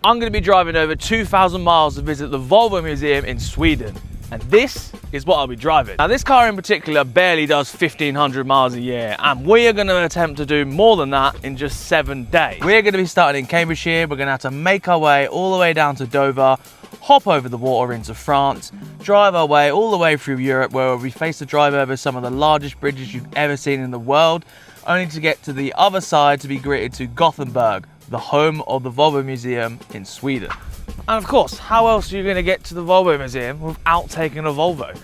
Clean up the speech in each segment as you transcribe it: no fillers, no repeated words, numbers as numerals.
I'm going to be driving over 2,000 miles to visit the Volvo Museum in Sweden. And this is what I'll be driving. Now this car in particular barely does 1,500 miles a year, and we are going to attempt to do more than that in just 7 days. We're going to be starting in Cambridgeshire. We're going to have to make our way all the way down to Dover, hop over the water into France, drive our way all the way through Europe, where we face to drive over some of the largest bridges you've ever seen in the world, only to get to the other side to be greeted to Gothenburg, the home of the Volvo Museum in Sweden. And of course, how else are you going to get to the Volvo Museum without taking a Volvo?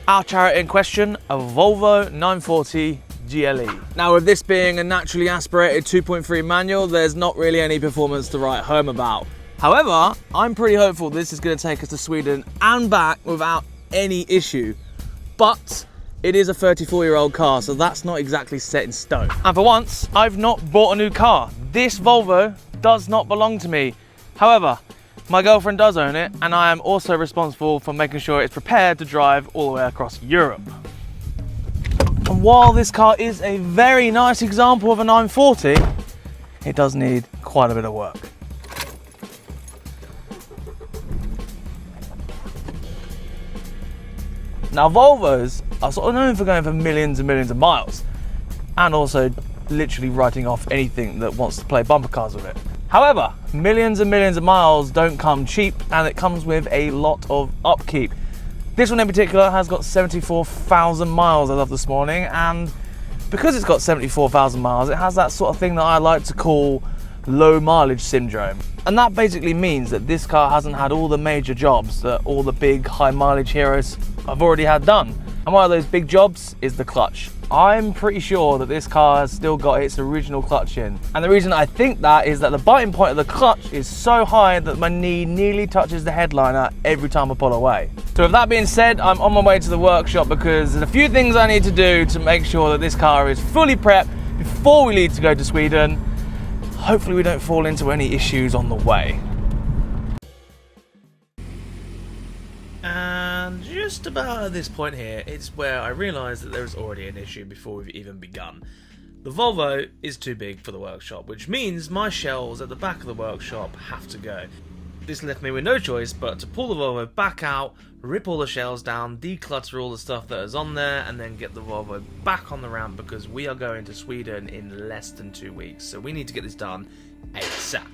Our chariot in question, a Volvo 940 GLE. Now with this being a naturally aspirated 2.3 manual, there's not really any performance to write home about. However, I'm pretty hopeful this is going to take us to Sweden and back without any issue. But it is a 34-year-old car, so that's not exactly set in stone. And for once, I've not bought a new car. This Volvo does not belong to me. However, my girlfriend does own it, and I am also responsible for making sure it's prepared to drive all the way across Europe. And while this car is a very nice example of a 940, it does need quite a bit of work. Now Volvos are sort of known for going for millions and millions of miles, and also literally writing off anything that wants to play bumper cars with it. However, millions and millions of miles don't come cheap, and it comes with a lot of upkeep. This one in particular has got 74,000 miles as of this morning, and because it's got 74,000 miles, it has that sort of thing that I like to call low mileage syndrome. And that basically means that this car hasn't had all the major jobs that all the big high mileage heroes have already had done. And one of those big jobs is the clutch. I'm pretty sure that this car has still got its original clutch in. And the reason I think that is that the biting point of the clutch is so high that my knee nearly touches the headliner every time I pull away. So with that being said, I'm on my way to the workshop because there's a few things I need to do to make sure that this car is fully prepped before we leave to go to Sweden. Hopefully we don't fall into any issues on the way. And just about at this point here, it's where I realise that there is already an issue before we've even begun. The Volvo is too big for the workshop, which means my shelves at the back of the workshop have to go. This left me with no choice but to pull the Volvo back out, rip all the shelves down, declutter all the stuff that is on there, and then get the Volvo back on the ramp because we are going to Sweden in less than 2 weeks. So we need to get this done ASAP.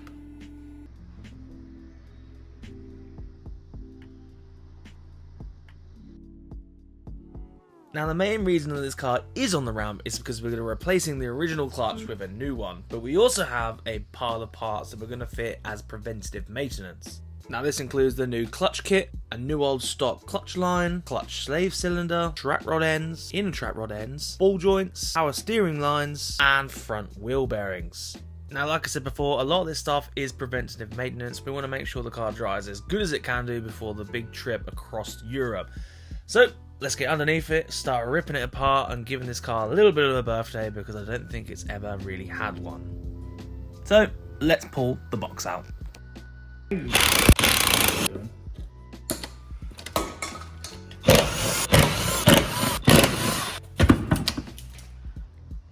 Now the main reason that this car is on the ramp is because we're going to be replacing the original clutch with a new one, but we also have a pile of parts that we're going to fit as preventative maintenance. Now this includes the new clutch kit, a new old stock clutch line, clutch slave cylinder, track rod ends, inner track rod ends, ball joints, power steering lines, and front wheel bearings. Now like I said before, a lot of this stuff is preventative maintenance. We want to make sure the car drives as good as it can do before the big trip across Europe. So let's get underneath it, start ripping it apart and giving this car a little bit of a birthday because I don't think it's ever really had one. So let's pull the box out.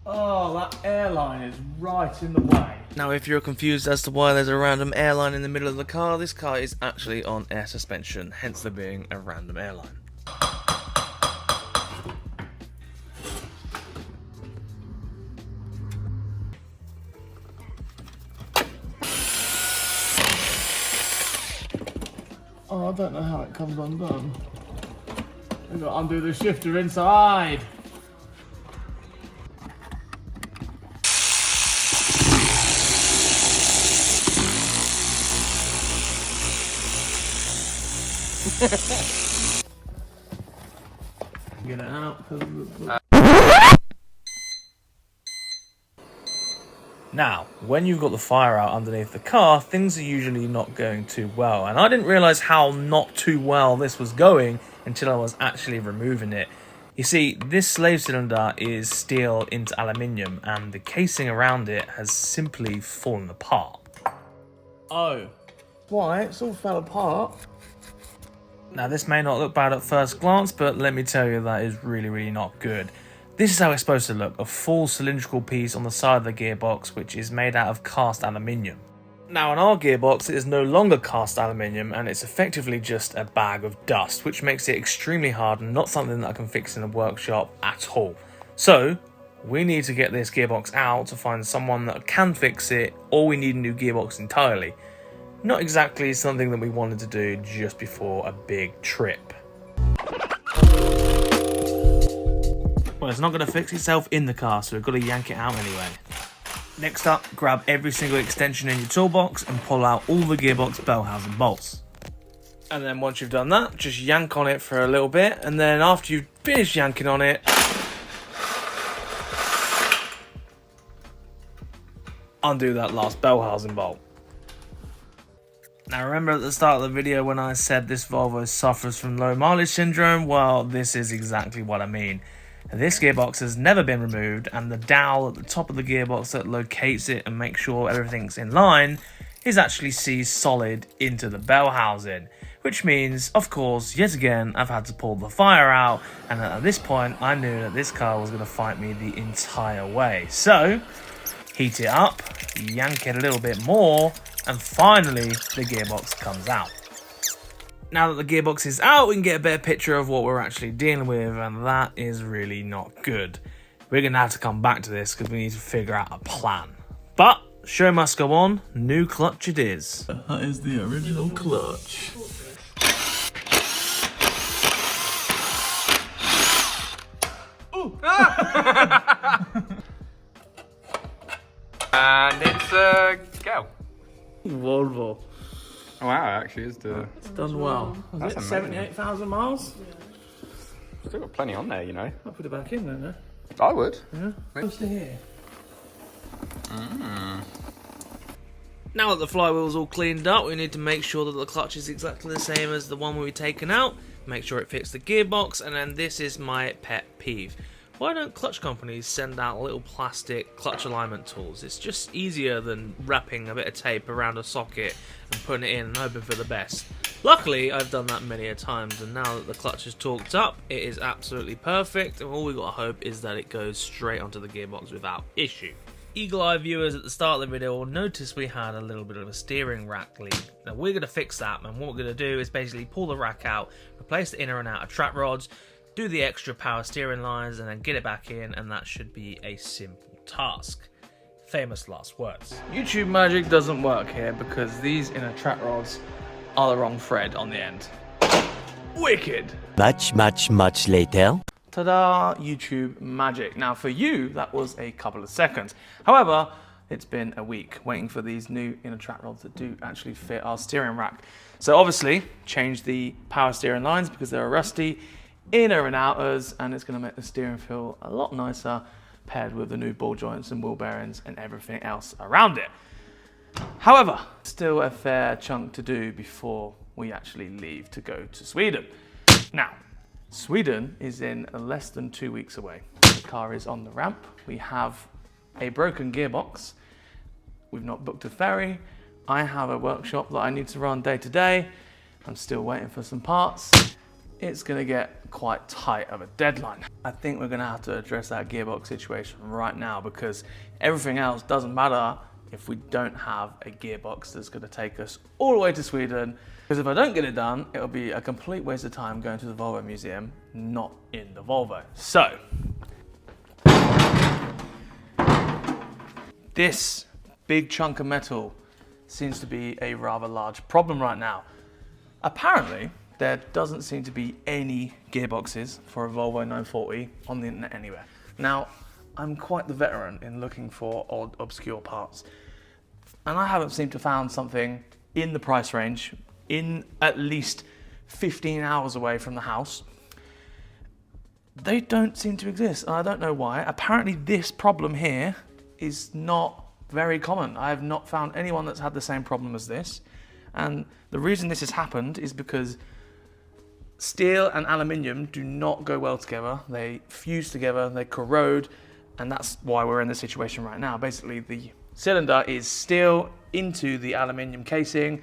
Oh, that airline is right in the way. Now if you're confused as to why there's a random airline in the middle of the car, this car is actually on air suspension, hence there being a random airline. Oh, I don't know how it comes undone. I've got to undo the shifter inside. Get it out. Now, when you've got the fire out underneath the car, things are usually not going too well. And I didn't realise how not too well this was going until I was actually removing it. You see, this slave cylinder is steel into aluminium and the casing around it has simply fallen apart. Oh, why? It's all fell apart. Now, this may not look bad at first glance, but let me tell you that is really not good. This is how it's supposed to look, a full cylindrical piece on the side of the gearbox which is made out of cast aluminium. Now on our gearbox, it is no longer cast aluminium and it's effectively just a bag of dust, which makes it extremely hard and not something that I can fix in a workshop at all. So we need to get this gearbox out to find someone that can fix it, or we need a new gearbox entirely. Not exactly something that we wanted to do just before a big trip. Well, it's not going to fix itself in the car, so we've got to yank it out anyway. Next up, grab every single extension in your toolbox and pull out all the gearbox bell housing bolts. And then once you've done that, just yank on it for a little bit, and then after you've finished yanking on it, undo that last bell housing bolt. Now remember at the start of the video when I said this Volvo suffers from low mileage syndrome? Well, this is exactly what I mean. This gearbox has never been removed, and the dowel at the top of the gearbox that locates it and makes sure everything's in line is actually seized solid into the bell housing, which means, of course, yet again, I've had to pull the fire out, and at this point, I knew that this car was going to fight me the entire way. So, heat it up, yank it a little bit more, and finally, the gearbox comes out. Now that the gearbox is out, we can get a better picture of what we're actually dealing with, and that is really not good. We're going to have to come back to this because we need to figure out a plan. But, show must go on, new clutch it is. That is the original clutch. Ooh. And it's a go. Volvo. Oh, wow, it actually is It's done well. That's it amazing. 78,000 miles? Still got plenty on there, you know. I'll put it back in then, no? I would. Yeah. Close to here. Now that the flywheel's all cleaned up, we need to make sure that the clutch is exactly the same as the one we were taken out. Make sure it fits the gearbox, and then this is my pet peeve. Why don't clutch companies send out little plastic clutch alignment tools? It's just easier than wrapping a bit of tape around a socket and putting it in and hoping for the best. Luckily, I've done that many a times, and now that the clutch is torqued up, it is absolutely perfect, and all we got to hope is that it goes straight onto the gearbox without issue. Eagle-eye viewers at the start of the video will notice we had a little bit of a steering rack leak. Now we're going to fix that, and what we're going to do is basically pull the rack out, replace the inner and outer trap rods, do the extra power steering lines, and then get it back in, and that should be a simple task. Famous last words. YouTube magic doesn't work here because these inner trap rods are the wrong thread on the end. Wicked! Much later. Ta-da! YouTube magic. Now for you, that was a couple of seconds. However, it's been a week waiting for these new inner trap rods that do actually fit our steering rack. So obviously, change the power steering lines because they're rusty, inner and outers, and it's going to make the steering feel a lot nicer paired with the new ball joints and wheel bearings and everything else around it. However, still a fair chunk to do before we actually leave to go to Sweden. Now, Sweden is in less than 2 weeks away. The car is on the ramp. We have a broken gearbox. We've not booked a ferry. I have a workshop that I need to run day to day. I'm still waiting for some parts. It's going to get quite tight of a deadline. I think we're going to have to address that gearbox situation right now because everything else doesn't matter if we don't have a gearbox that's going to take us all the way to Sweden. Because if I don't get it done, it'll be a complete waste of time going to the Volvo Museum, not in the Volvo. So, this big chunk of metal seems to be a rather large problem right now. Apparently, there doesn't seem to be any gearboxes for a Volvo 940 on the internet anywhere. Now, I'm quite the veteran in looking for odd, obscure parts, and I haven't seemed to found something in the price range, in at least 15 hours away from the house. They don't seem to exist, and I don't know why. Apparently this problem here is not very common. I have not found anyone that's had the same problem as this, and the reason this has happened is because steel and aluminium do not go well together. They fuse together, they corrode, and that's why we're in this situation right now. Basically, the cylinder is steel into the aluminium casing,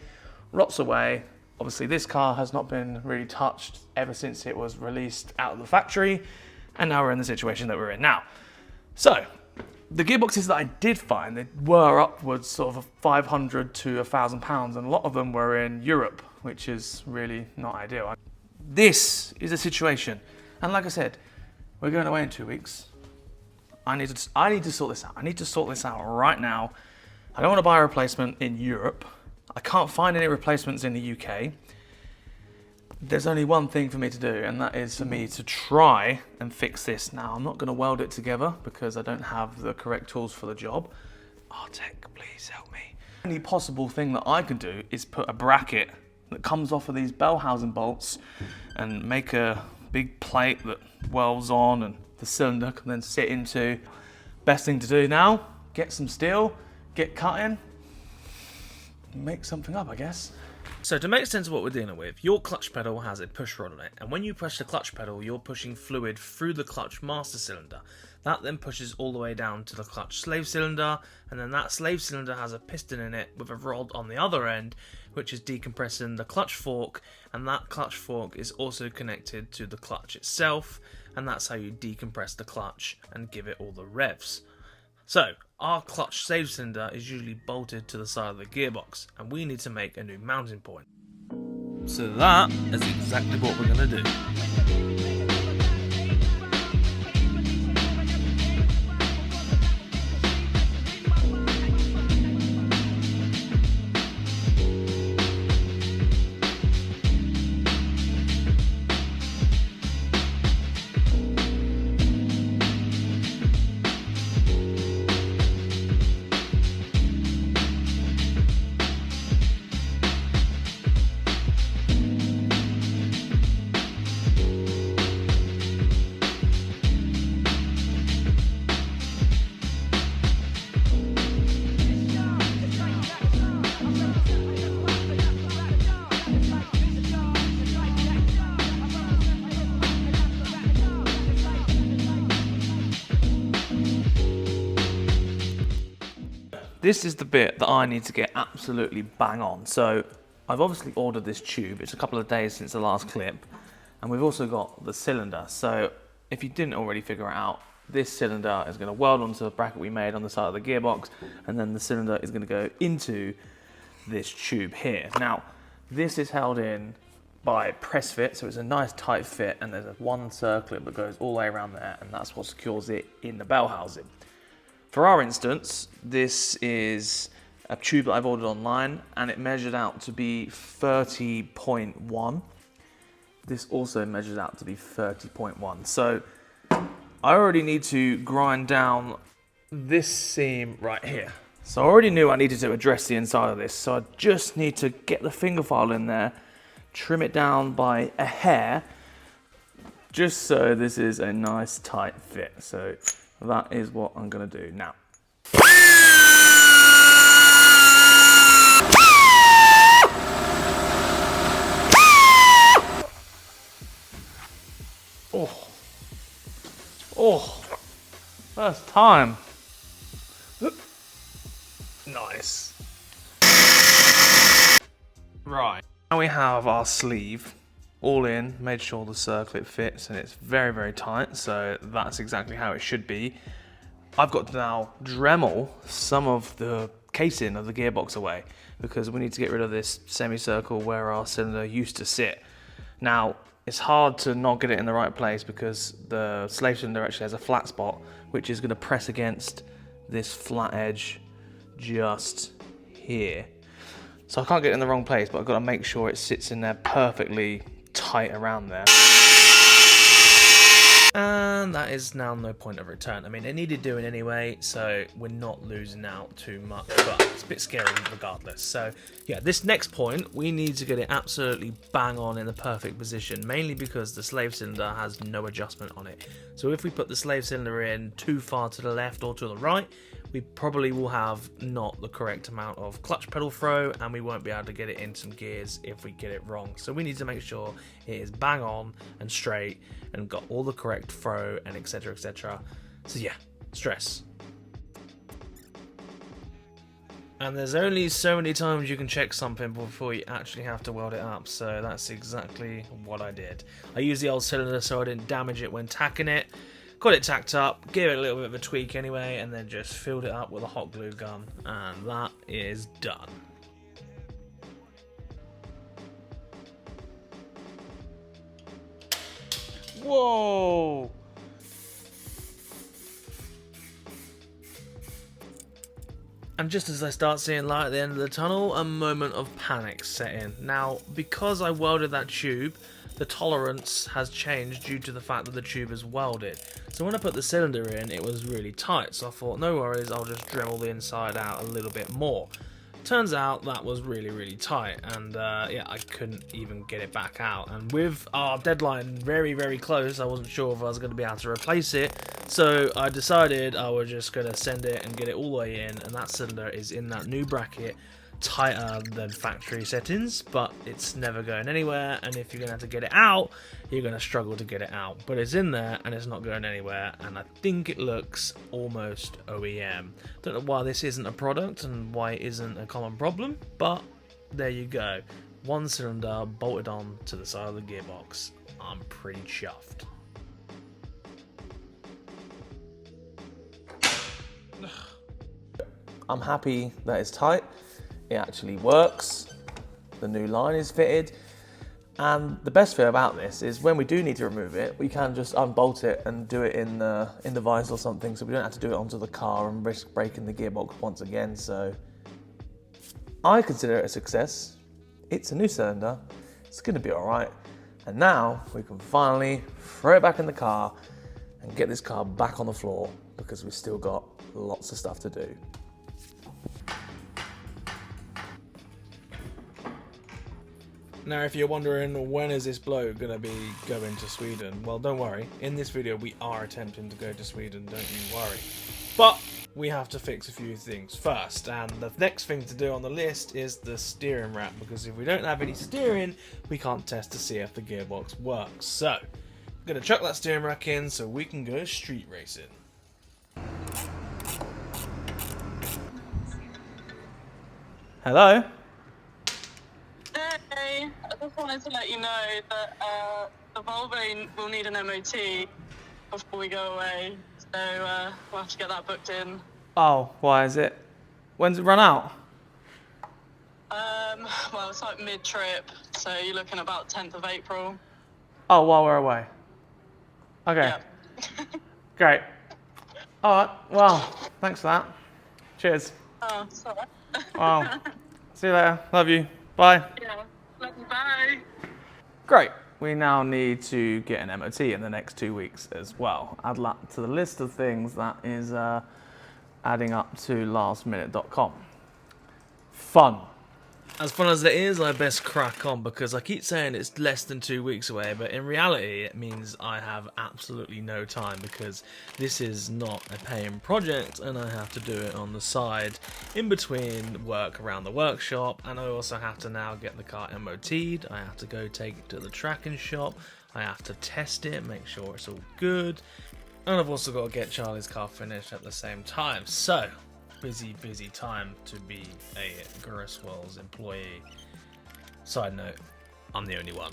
rots away. Obviously, this car has not been really touched ever since it was released out of the factory, and now we're in the situation that we're in now. So, The gearboxes that I did find, they were upwards sort of 500 to £1,000, and a lot of them were in Europe, which is really not ideal. This is a situation, and like I said, we're going away in 2 weeks. I need to sort this out. I need to sort this out right now. I don't want to buy a replacement in Europe. I can't find any replacements in the UK. There's only one thing for me to do, and that is for me to try and fix this. Now, I'm not going to weld it together because I don't have the correct tools for the job. Artec, please help me. The only possible thing that I can do is put a bracket that comes off of these bell housing bolts and make a big plate that welds on, and the cylinder can then sit into. Best thing to do now, get some steel, get cutting, make something up, I guess. So to make sense of what we're dealing with, your clutch pedal has a push rod on it, and when you push the clutch pedal, you're pushing fluid through the clutch master cylinder. That then pushes all the way down to the clutch slave cylinder, and then that slave cylinder has a piston in it with a rod on the other end, which is decompressing the clutch fork, and that clutch fork is also connected to the clutch itself, and that's how you decompress the clutch and give it all the revs. So, our clutch slave cylinder is usually bolted to the side of the gearbox, and we need to make a new mounting point. So that is exactly what we're going to do. This is the bit that I need to get absolutely bang on. So I've obviously ordered this tube. It's a couple of days since the last clip. And we've also got the cylinder. So if you didn't already figure it out, this cylinder is going to weld onto the bracket we made on the side of the gearbox. And then the cylinder is going to go into this tube here. Now, this is held in by press fit. So it's a nice tight fit. And there's one circlip that goes all the way around there. And that's what secures it in the bell housing. For our instance, this is a tube that I've ordered online, and it measured out to be 30.1. This also measured out to be 30.1. So I already need to grind down this seam right here. So I already knew I needed to address the inside of this. So I just need to get the finger file in there, trim it down by a hair, just so this is a nice tight fit. So that is what I'm going to do now. Oh, first time. Nice. Right, now we have our sleeve all in, made sure the circlip fits, and it's very, very tight, so that's exactly how it should be. I've got to now Dremel some of the casing of the gearbox away, because we need to get rid of this semicircle where our cylinder used to sit. Now, it's hard to not get it in the right place because the slave cylinder actually has a flat spot, which is going to press against this flat edge just here. So I can't get it in the wrong place, but I've got to make sure it sits in there perfectly tight around there. And that is now no point of return. I mean, it needed doing anyway, so we're not losing out too much, but it's a bit scary regardless. So yeah, this next point, we need to get it absolutely bang on in the perfect position, mainly because the slave cylinder has no adjustment on it. So if we put the slave cylinder in too far to the left or to the right, we probably will have not the correct amount of clutch pedal throw, and we won't be able to get it in some gears if we get it wrong. So we need to make sure it is bang on and straight and got all the correct throw and etc, etc. So yeah, stress. And there's only so many times you can check something before you actually have to weld it up, so that's exactly what I did. I used the old cylinder so I didn't damage it when tacking it. got it tacked up, gave it a little bit of a tweak anyway, and then just filled it up with a hot glue gun, and that is done. Whoa! And just as I start seeing light at the end of the tunnel, a moment of panic set in. Now, because I welded that tube, the tolerance has changed due to the fact that the tube is welded. So when I put the cylinder in, it was really tight, so I thought, no worries, I'll just Dremel the inside out a little bit more. Turns out that was really tight, and yeah, I couldn't even get it back out. And with our deadline very close, I wasn't sure if I was going to be able to replace it, so I decided I was just going to send it and get it all the way in, and that cylinder is in that new bracket, tighter than factory settings, but it's never going anywhere, and if you're going to have to get it out, you're going to struggle to get it out. But it's in there and it's not going anywhere, and I think it looks almost OEM. Don't know why this isn't a product and why it isn't a common problem, but there you go. One cylinder bolted on to the side of the gearbox. I'm pretty chuffed. I'm happy that it's tight. It actually works. The new line is fitted. And the best thing about this is when we do need to remove it, we can just unbolt it and do it in the vise or something, so we don't have to do it onto the car and risk breaking the gearbox once again. So I consider it a success. It's a new cylinder. It's going to be all right. And now we can finally throw it back in the car and get this car back on the floor, because we've still got lots of stuff to do. Now, if you're wondering when is this bloke going to be going to Sweden, well, don't worry. In this video, we are attempting to go to Sweden, don't you worry. But we have to fix a few things first, and the next thing to do on the list is the steering rack, because if we don't have any steering, we can't test to see if the gearbox works. So, I'm going to chuck that steering rack in so we can go street racing. Hello? Hey, I just wanted to let you know that the Volvo will need an MOT before we go away, so we'll have to get that booked in. Oh, why is it? When's it run out? Well, it's like mid-trip, so you're looking about 10th of April. Oh, while we're away. Okay, Yeah. great. Alright, well, thanks for that. Cheers. Oh, sorry. Wow. See you later. Love you. Bye. Yeah. Love you, bye. Great. We now need to get an MOT in the next 2 weeks as well. Add that to the list of things that is adding up to lastminute.com. Fun. As fun as it is, I best crack on, because I keep saying it's less than 2 weeks away, but in reality it means I have absolutely no time, because this is not a paying project and I have to do it on the side in between work around the workshop, and I also have to now get the car MOT'd. I have to go take it to the tracking shop, I have to test it, make sure it's all good, and I've also got to get Charlie's car finished at the same time. So busy time to be a Griswold's employee. Side note, I'm the only one.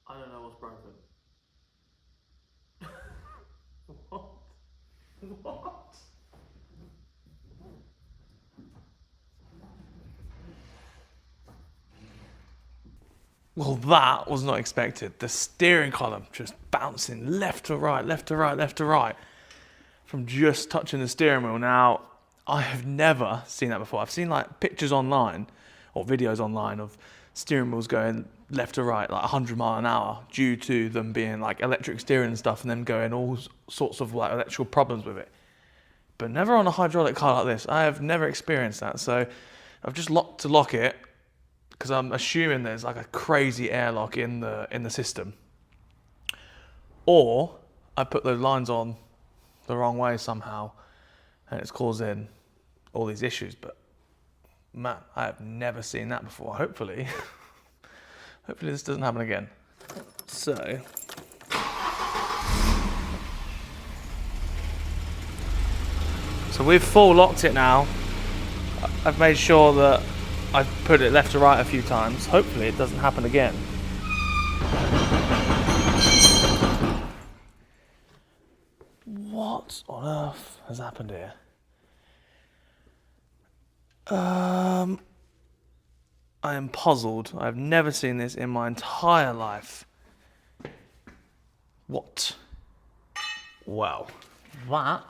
I don't know what's broken. What? What? Well, that was not expected. The steering column just bouncing left to right, left to right, left to right from just touching the steering wheel. Now, I have never seen that before. I've seen like pictures online or videos online of steering wheels going left to right like 100 miles an hour due to them being like electric steering and stuff and them going all sorts of like electrical problems with it. But never on a hydraulic car like this. I have never experienced that. So I've just locked to lock it because I'm assuming there's like a crazy airlock in the system. Or I put those lines on the wrong way somehow and it's causing all these issues. But man, I have never seen that before. Hopefully this doesn't happen again. So we've full locked it now. I've made sure that I've put it left to right a few times. Hopefully it doesn't happen again. What on earth has happened here? I am puzzled. I've never seen this in my entire life. What? Well, that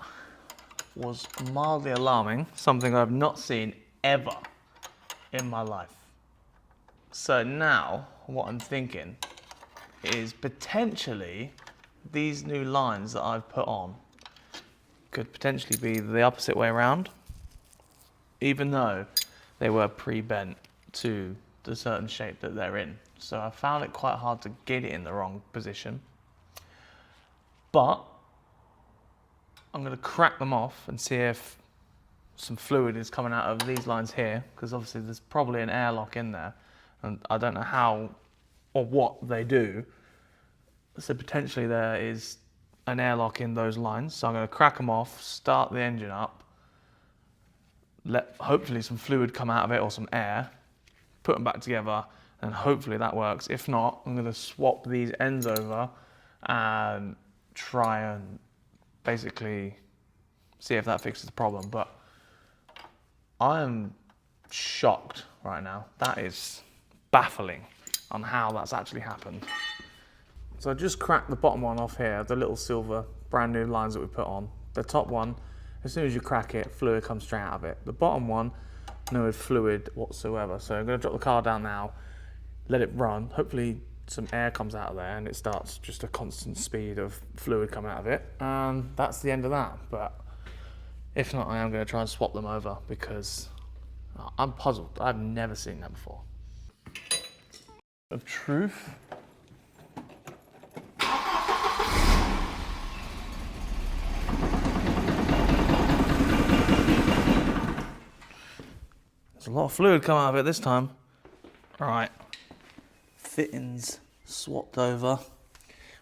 was mildly alarming. Something I've not seen ever in my life. So now, what I'm thinking is potentially these new lines that I've put on could potentially be the opposite way around, even though they were pre-bent to the certain shape that they're in. So I found it quite hard to get it in the wrong position. But I'm going to crack them off and see if some fluid is coming out of these lines here, because obviously there's probably an airlock in there, and I don't know how or what they do. So potentially there is an airlock in those lines. So I'm going to crack them off, start the engine up, let hopefully some fluid come out of it or some air, put them back together, and hopefully that works. If not, I'm going to swap these ends over and try and basically see if that fixes the problem. But I am shocked right now. That is baffling on how that's actually happened. So I just cracked the bottom one off here, the little silver brand new lines that we put on. The top one, as soon as you crack it, fluid comes straight out of it. The bottom one, no fluid whatsoever. So I'm going to drop the car down now, let it run. Hopefully some air comes out of there and it starts just a constant speed of fluid coming out of it. And that's the end of that. But if not, I am going to try and swap them over because I'm puzzled. I've never seen that before. Of truth. There's a lot of fluid coming out of it this time. Right, fittings swapped over.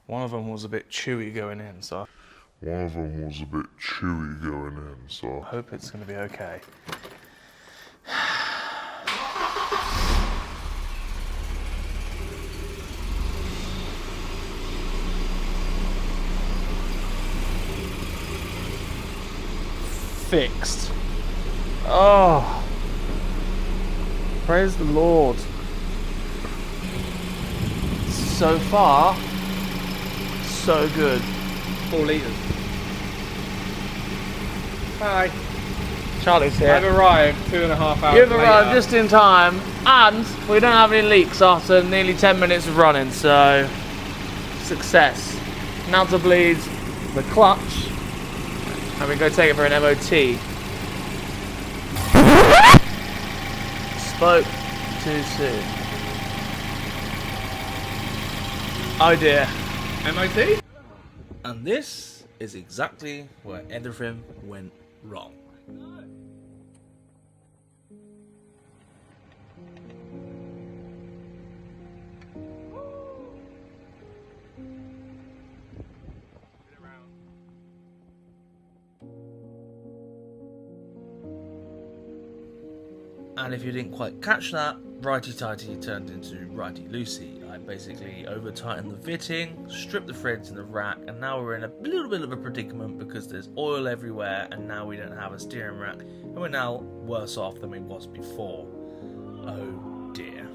One of them was a bit chewy going in, so I hope it's going to be okay. Fixed. Oh, praise the Lord. So far, so good. 4 litres. Hi. Charlie's here. I've arrived 2.5 hours You've later. arrived just in time, and we don't have any leaks after nearly 10 minutes of running, so success. Now to bleed the clutch, and we go take it for an MOT. Spoke too soon. Oh dear. MOT? And this is exactly where everything went wrong. And if you didn't quite catch that, righty-tighty turned into righty-loosey. I basically over-tightened the fitting, stripped the threads in the rack, and now we're in a little bit of a predicament because there's oil everywhere and now we don't have a steering rack, and we're now worse off than we was before. Oh dear.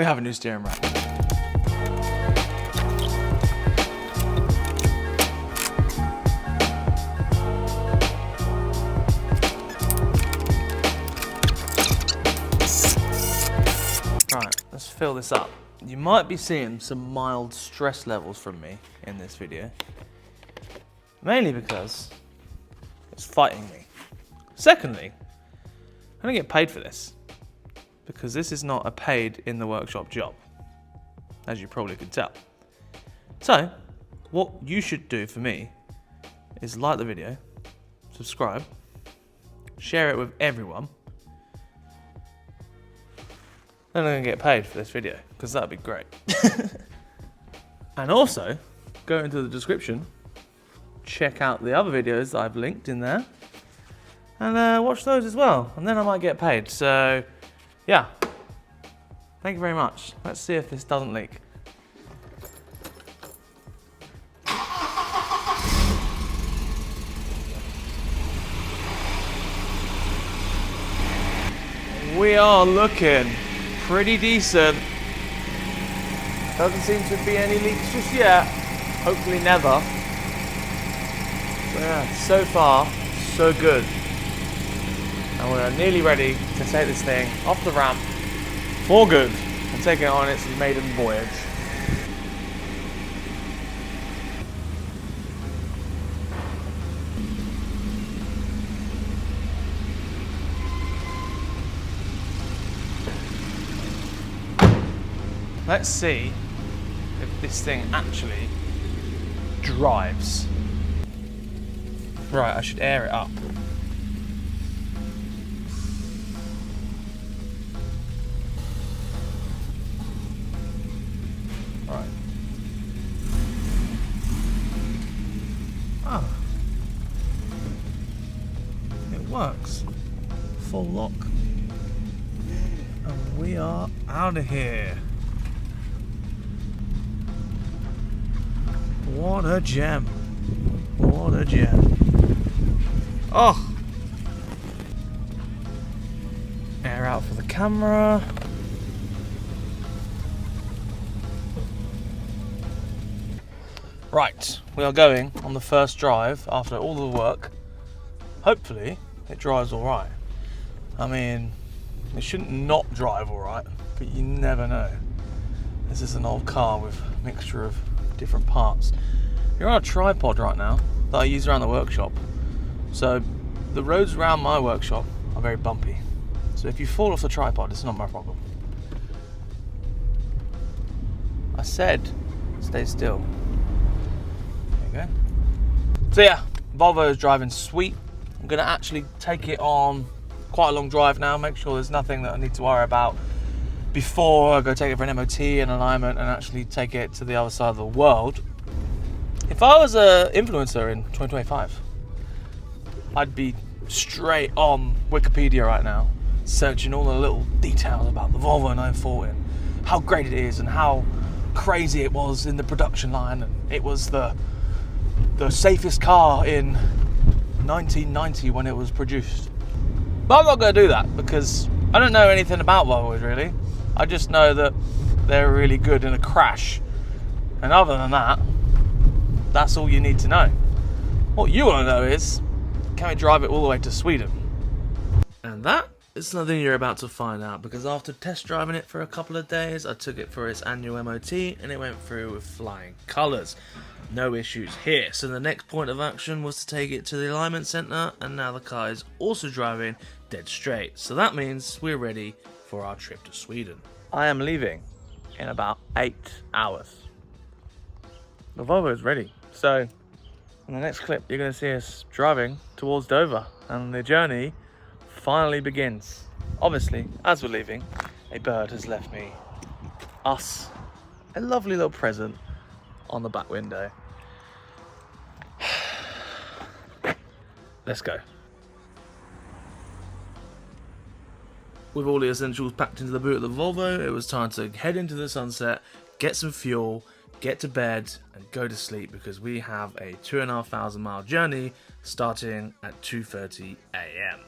we have a new steering rack. Right, let's fill this up. You might be seeing some mild stress levels from me in this video. Mainly because it's fighting me. Secondly, I don't get paid for this. Because this is not a paid in the workshop job. As you probably could tell. So, what you should do for me is like the video, subscribe, share it with everyone. Then I'm going to get paid for this video, because that'd be great. And also, go into the description, check out the other videos that I've linked in there, and watch those as well, and then I might get paid. So, yeah. Thank you very much. Let's see if this doesn't leak. We are looking pretty decent. Doesn't seem to be any leaks just yet. Hopefully never. But yeah, so far, so good. And we're nearly ready to take this thing off the ramp for good and take it on its maiden voyage. Let's see if this thing actually drives. Right, I should air it up. Right. Oh. It works. Full lock. And we are out of here. What a gem. What a gem. Oh! Air out for the camera. Right, we are going on the first drive after all the work. Hopefully, it drives alright. I mean, it shouldn't not drive alright, but you never know. This is an old car with a mixture of different parts. You're on a tripod right now that I use around the workshop. So the roads around my workshop are very bumpy. So if you fall off the tripod, it's not my problem. I said, stay still. There you go. So yeah, Volvo is driving sweet. I'm gonna actually take it on quite a long drive now, make sure there's nothing that I need to worry about before I go take it for an MOT and alignment and actually take it to the other side of the world. If I was an influencer in 2025, I'd be straight on Wikipedia right now, searching all the little details about the Volvo 940 and how great it is and how crazy it was in the production line, and it was the safest car in 1990 when it was produced. But I'm not going to do that because I don't know anything about Volvos really. I just know that they're really good in a crash. And other than that, that's all you need to know. What you want to know is, can we drive it all the way to Sweden? And that is something you're about to find out, because after test driving it for a couple of days, I took it for its annual MOT and it went through with flying colours. No issues here. So the next point of action was to take it to the alignment centre, and now the car is also driving dead straight. So that means we're ready for our trip to Sweden. I am leaving in about 8 hours. The Volvo is ready. So in the next clip, you're going to see us driving towards Dover, and the journey finally begins. Obviously, as we're leaving, a bird has left me a lovely little present on the back window. Let's go. With all the essentials packed into the boot of the Volvo, it was time to head into the sunset, get some fuel, get to bed and go to sleep, because we have a 2,500 mile journey starting at 2:30 AM.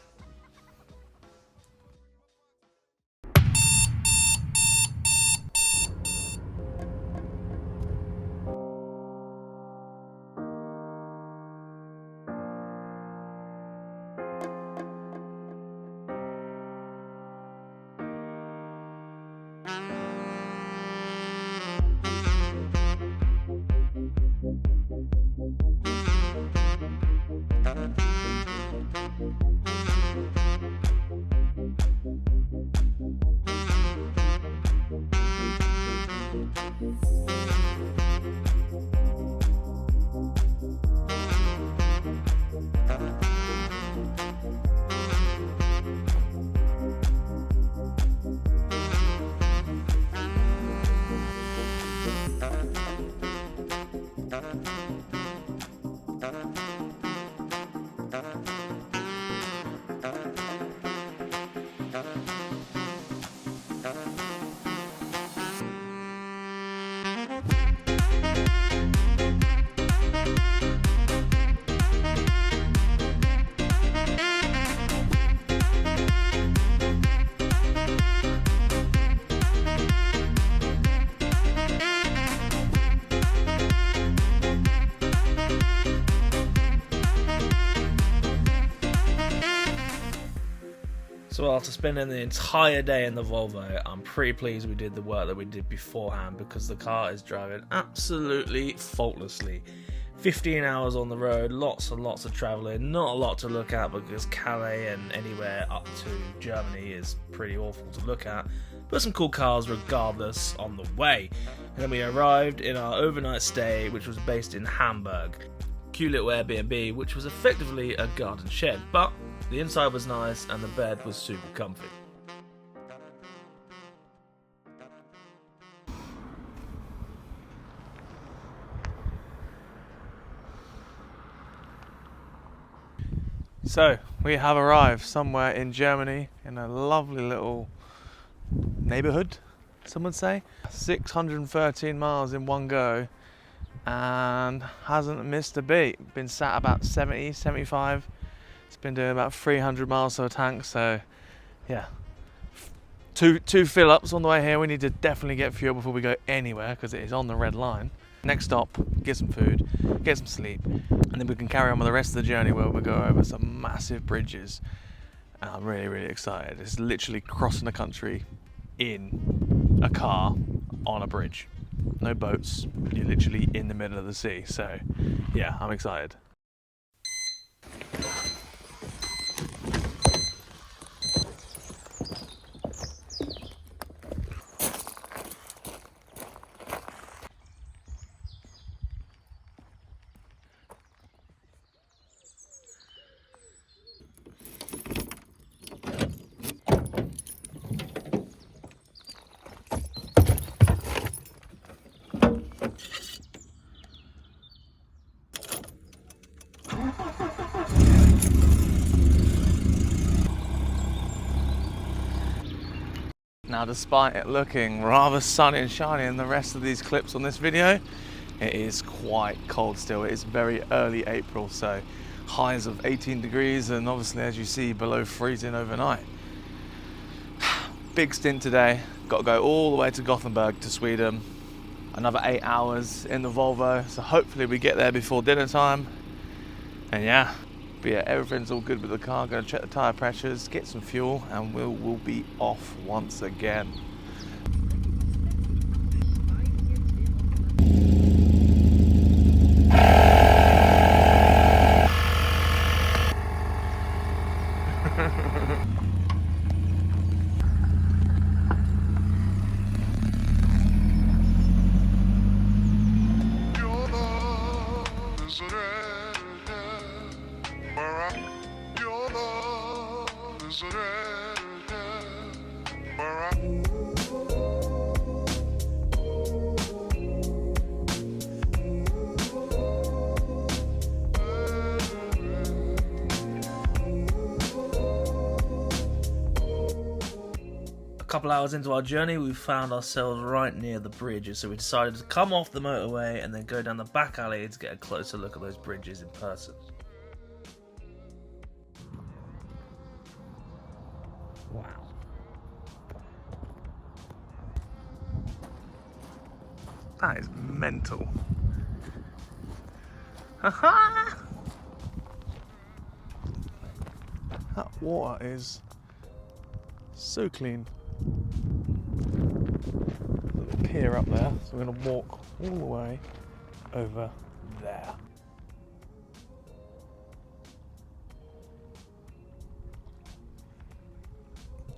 So after spending the entire day in the Volvo, I'm pretty pleased we did the work that we did beforehand, because the car is driving absolutely faultlessly. 15 hours on the road, lots and lots of travelling, not a lot to look at because Calais and anywhere up to Germany is pretty awful to look at, but some cool cars regardless on the way. And then we arrived in our overnight stay, which was based in Hamburg. Cute little Airbnb, which was effectively a garden shed, but the inside was nice and the bed was super comfy. So, we have arrived somewhere in Germany in a lovely little neighbourhood, some would say. 613 miles in one go and hasn't missed a beat. Been sat about 70, 75. It's been doing about 300 miles to a tank, so yeah. Two fill-ups on the way here. We need to definitely get fuel before we go anywhere because it is on the red line. Next stop, get some food, get some sleep, and then we can carry on with the rest of the journey where we'll go over some massive bridges. And I'm really, really excited. It's literally crossing the country in a car on a bridge. No boats, you're literally in the middle of the sea. So yeah, I'm excited. Now, despite it looking rather sunny and shiny in the rest of these clips on this video, it is quite cold still. It is very early April, so highs of 18 degrees and obviously, as you see, below freezing overnight. Big stint today. Got to go all the way to Gothenburg to Sweden. Another 8 hours in the Volvo, so hopefully we get there before dinner time. And yeah. But yeah, everything's all good with the car. Gonna check the tyre pressures, get some fuel, and we'll be off once again. A couple hours into our journey, we found ourselves right near the bridge, so we decided to come off the motorway and then go down the back alley to get a closer look at those bridges in person. Wow. That is mental. Haha! That water is so clean. Little pier up there, so we're going to walk all the way over there.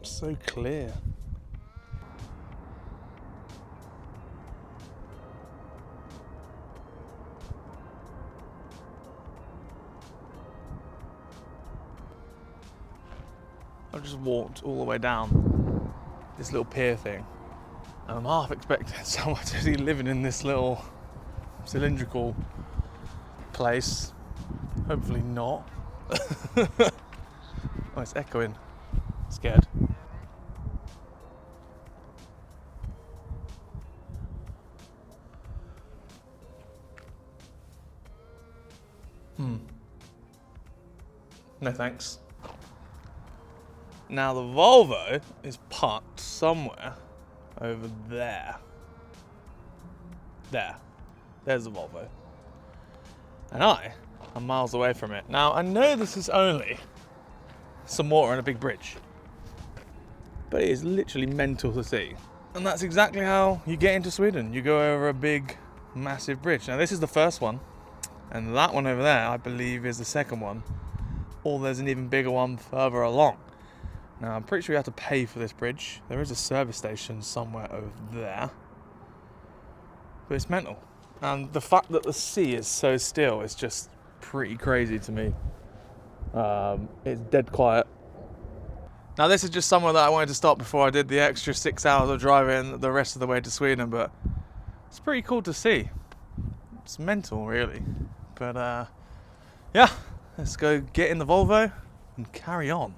So clear. I just walked all the way down this little pier thing, and I'm half expecting someone to be living in this little cylindrical place. Hopefully not. Oh, it's echoing. Scared. No thanks. Now the Volvo is parked somewhere over there. There's the Volvo. And I am miles away from it. Now I know this is only some water and a big bridge, but it is literally mental to see. And that's exactly how you get into Sweden. You go over a big, massive bridge. Now this is the first one, and that one over there, I believe, is the second one. Or there's an even bigger one further along. Now I'm pretty sure you have to pay for this bridge. There is a service station somewhere over there. But it's mental. And the fact that the sea is so still is just pretty crazy to me. It's dead quiet. Now this is just somewhere that I wanted to stop before I did the extra 6 hours of driving the rest of the way to Sweden, but it's pretty cool to see. It's mental, really. But yeah, let's go get in the Volvo and carry on.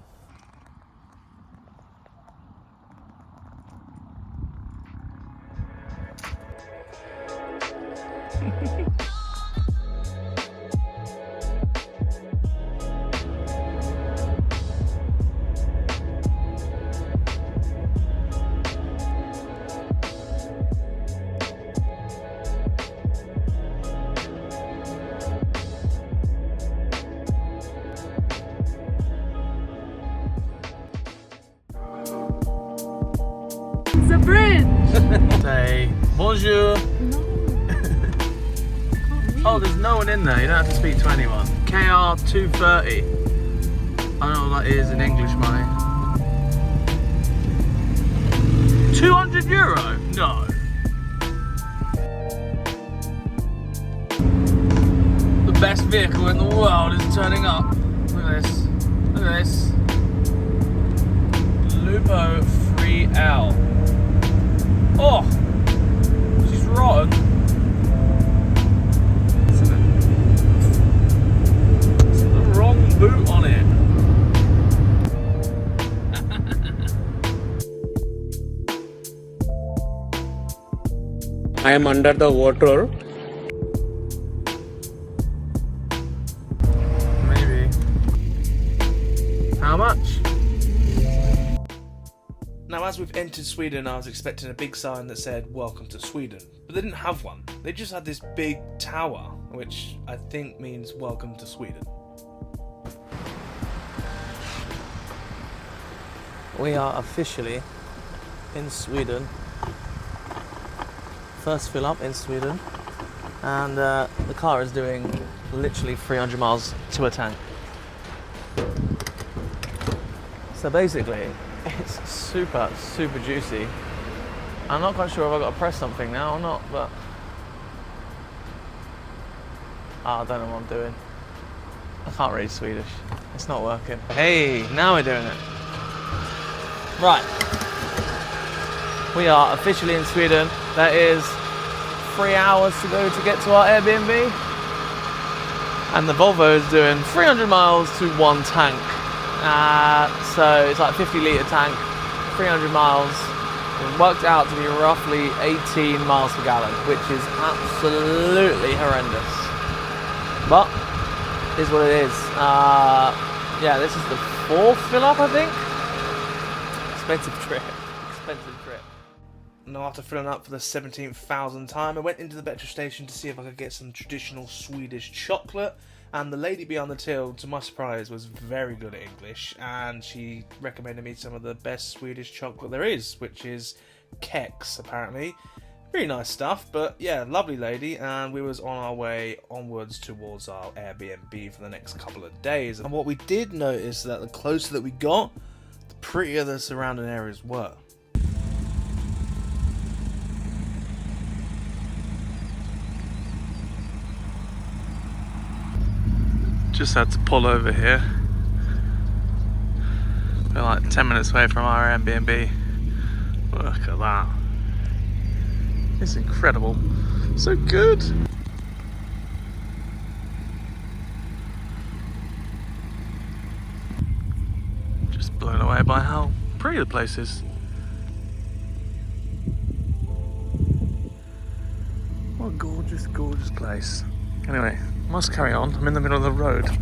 The bridge! Say bonjour. Oh, there's no one in there. You don't have to speak to anyone. KR 230. I don't know what that is in English money. €200? No. The best vehicle in the world is turning up. Look at this. Look at this. Lupo 3L. Oh, she's rotten. It's the wrong boot on it. I am under the water. Maybe. How much? Now, as we've entered Sweden, I was expecting a big sign that said, "Welcome to Sweden." But they didn't have one. They just had this big tower, which I think means "Welcome to Sweden." We are officially in Sweden. First fill up in Sweden. And the car is doing literally 300 miles to a tank. So basically, it's super juicy. I'm not quite sure if I've got to press something now or not, but I don't know what I'm doing. I can't read Swedish. It's not working. Hey, now we're doing it. Right. We are officially in Sweden. That is 3 hours to go to get to our Airbnb. And the Volvo is doing 300 miles to one tank. So it's like 50-litre tank, 300 miles. It worked out to be roughly 18 miles per gallon, which is absolutely horrendous. But it is what it is. Yeah, this is the 4th fill up, I think. Expensive trip. Now, after filling up for the 17,000th time, I went into the petrol station to see if I could get some traditional Swedish chocolate. And the lady behind the till, to my surprise, was very good at English, and she recommended me some of the best Swedish chocolate there is, which is Kex, apparently. Really nice stuff, but yeah, lovely lady, and we was on our way onwards towards our Airbnb for the next couple of days. And what we did notice that the closer that we got, the prettier the surrounding areas were. Just had to pull over here. We're like 10 minutes away from our Airbnb. Look at that. It's incredible. So good. Just blown away by how pretty the place is. What a gorgeous, gorgeous place. Anyway, must carry on. I'm in the middle of the road. I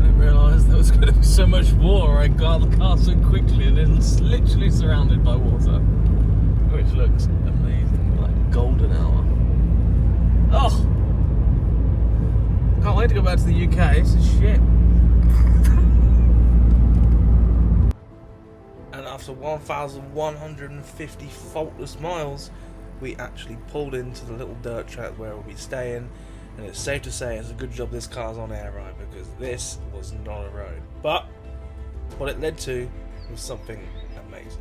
didn't realise there was going to be so much water. I got out of the car so quickly and it's literally surrounded by water, which looks amazing, like golden hour. Oh! Can't wait to go back to the UK. This is shit. after 1,150 faultless miles, we actually pulled into the little dirt track where we'll be staying, and it's safe to say it's a good job this car's on air ride, because this was not a road. But what it led to was something amazing.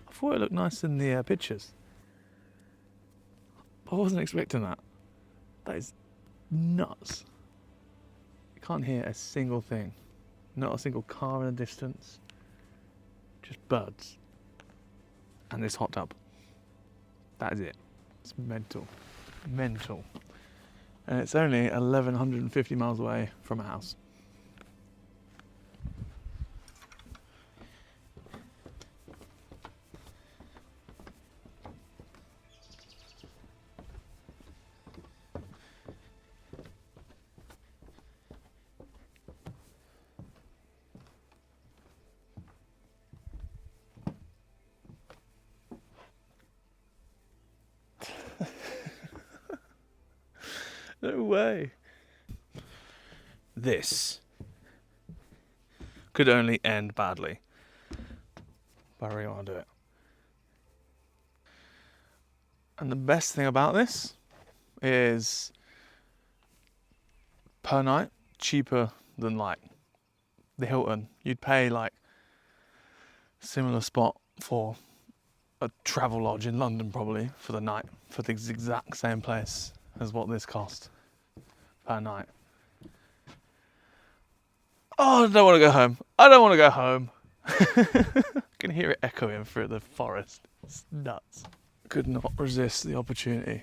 I thought it looked nice in the pictures. I wasn't expecting that. That is nuts. You can't hear a single thing. Not a single car in the distance. Just birds. And this hot tub. That is it. It's mental. Mental. And it's only 1,150 miles away from a house. No way. This could only end badly, but I really want to do it. And the best thing about this is per night, cheaper than like the Hilton. You'd pay like similar spot for a travel lodge in London probably for the night for the exact same place as what this cost per night. Oh, I don't want to go home. I don't want to go home. I can hear it echoing through the forest. It's nuts. Could not resist the opportunity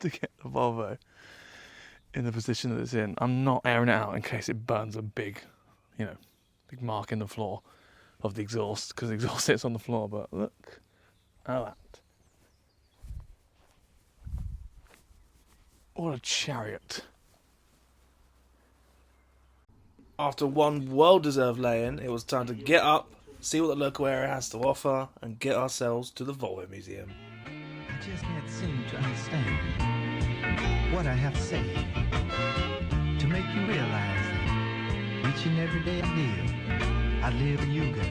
to get the Volvo in the position that it's in. I'm not airing it out in case it burns a big, big mark in the floor of the exhaust, because the exhaust sits on the floor, but look at that. What a chariot. After one well-deserved lay-in, it was time to get up, see what the local area has to offer, and get ourselves to the Volvo Museum. I just can't seem to understand what I have to say to make you realize that each and every day I live in you, girl.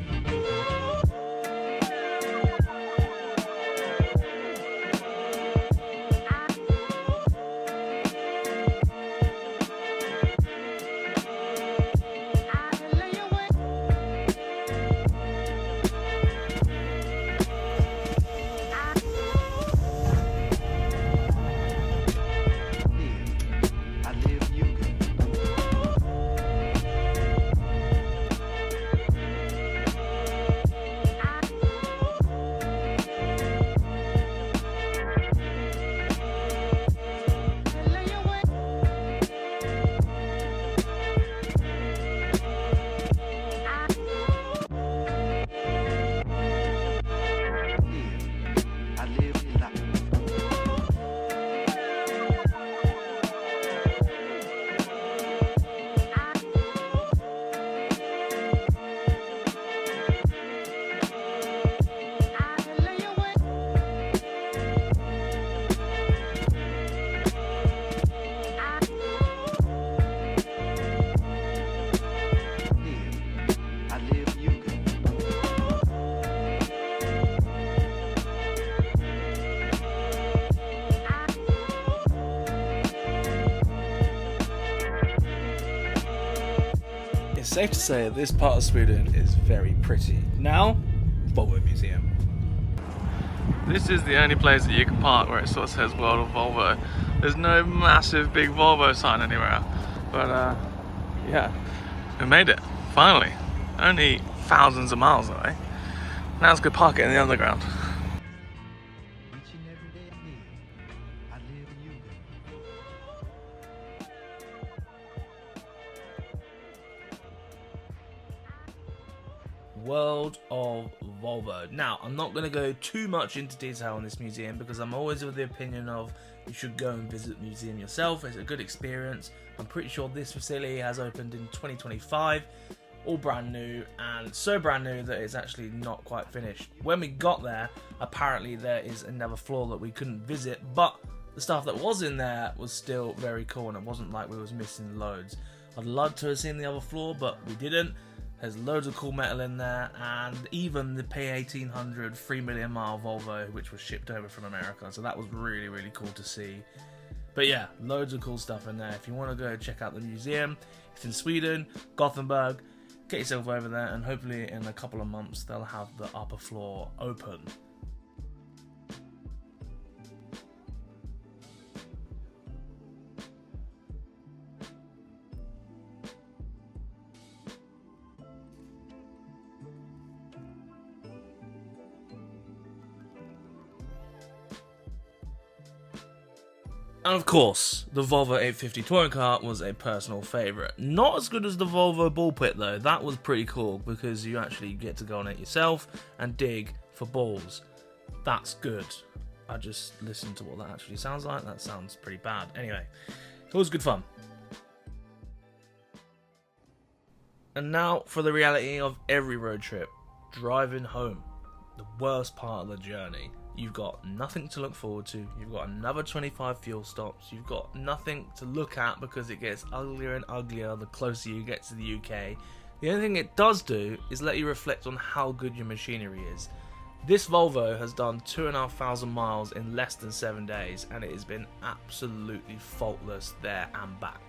It's safe to say that this part of Sweden is very pretty. Now, Volvo Museum. This is the only place that you can park where it sort of says World of Volvo. There's no massive big Volvo sign anywhere, but yeah, we made it, finally. Only thousands of miles away. Now let's go park it in the underground. Each and every day World of Volvo. Now, I'm not going to go too much into detail on this museum because I'm always of the opinion of you should go and visit the museum yourself. It's a good experience. I'm pretty sure this facility has opened in 2025, all brand new, and so brand new that it's actually not quite finished. When we got there, apparently there is another floor that we couldn't visit, but the stuff that was in there was still very cool, and it wasn't like we was missing loads. I'd love to have seen the other floor, but we didn't. There's loads of cool metal in there, and even the P1800 3 million mile Volvo, which was shipped over from America, so that was really, really cool to see. But yeah, loads of cool stuff in there. If you want to go check out the museum, it's in Sweden, Gothenburg. Get yourself over there, and hopefully in a couple of months they'll have the upper floor open. And of course, the Volvo 850 touring car was a personal favourite. Not as good as the Volvo ball pit though. That was pretty cool because you actually get to go on it yourself and dig for balls. That's good. I just listened to what that actually sounds like. That sounds pretty bad. Anyway, it was good fun. And now for the reality of every road trip. Driving home. The worst part of the journey. You've got nothing to look forward to. You've got another 25 fuel stops. You've got nothing to look at because it gets uglier and uglier the closer you get to the UK. The only thing it does do is let you reflect on how good your machinery is. This Volvo has done 2,500 miles in less than 7 days, and it has been absolutely faultless there and back.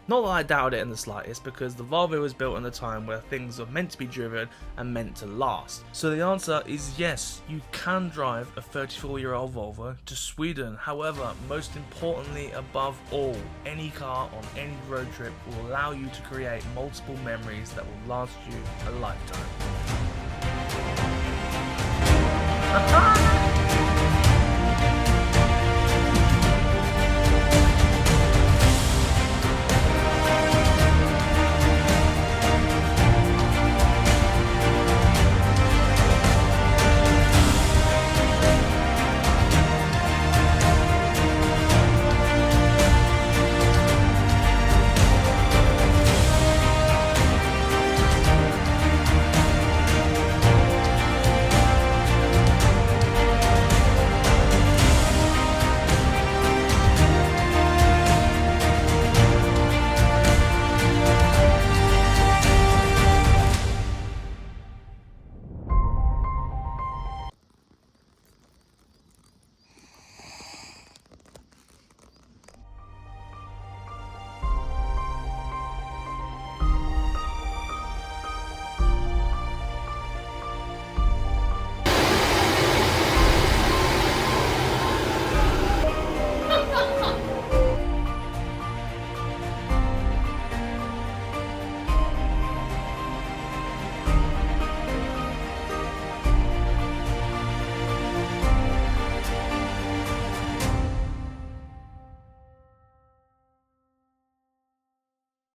Not that I doubt it in the slightest, because the Volvo was built in a time where things are meant to be driven and meant to last. So the answer is yes, you can drive a 34-year-old Volvo to Sweden. However, most importantly above all, any car on any road trip will allow you to create multiple memories that will last you a lifetime.